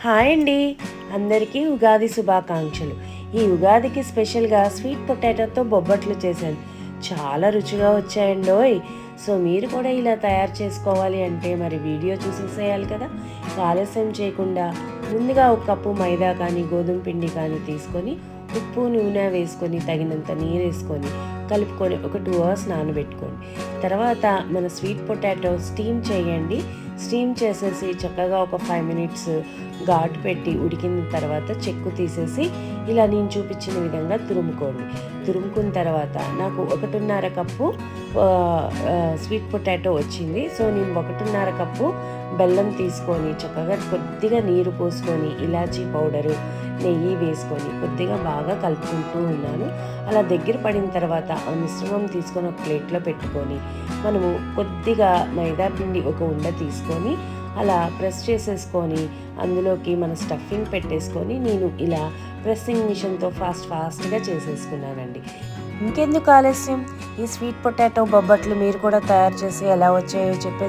Hi అండి, అందరికీ ఉగాది శుభాకాంక్షలు. ఈ ఉగాదికి స్పెషల్గా స్వీట్ పొటాటోతో బొబ్బట్లు చేశాను. చాలా రుచిగా వచ్చాయండోయ్. సో మీరు కూడా ఇలా తయారు చేసుకోవాలి అంటే మరి వీడియో చూసేసేయాలి కదా. ఆలస్యం చేయకుండా ముందుగా ఒక కప్పు మైదా కానీ గోధుమ పిండి కానీ తీసుకొని ఉప్పు నూనె వేసుకొని తగినంత నీరు వేసుకొని కలుపుకొని ఒక 2 అవర్స్ నానబెట్టుకోండి. తర్వాత మన స్వీట్ పొటాటో స్టీమ్ చేయండి. స్టీమ్ చేసేసి చక్కగా ఒక 5 మినిట్స్ ఘాటు పెట్టి ఉడికిన తర్వాత చెక్కు తీసేసి ఇలా నేను చూపించిన విధంగా తురుముకున్న తర్వాత నాకు 1.5 కప్పు స్వీట్ పొటాటో వచ్చింది. సో నేను 1.5 కప్పు బెల్లం తీసుకొని చక్కగా కొద్దిగా నీరు పోసుకొని ఇలాచీ పౌడరు నెయ్యి వేసుకొని కొద్దిగా బాగా కలుపుకుంటూ ఉన్నాను. అలా దగ్గర పడిన తర్వాత ఆ మిశ్రమం తీసుకొని ఒక ప్లేట్లో పెట్టుకొని మనము కొద్దిగా మైదా పిండి ఒక ఉండ తీసుకొని అలా ప్రెస్ చేసేసుకొని అందులోకి మన స్టఫింగ్ పెట్టేసుకొని నేను ఇలా ప్రెస్సింగ్ మిషన్తో ఫాస్ట్గా చేసేసుకున్నానండి. ఇంకెందుకు ఆలస్యం, ఈ స్వీట్ పొటాటో బొబ్బట్లు మీరు కూడా తయారు చేసి ఎలా వచ్చాయో చెప్పేసి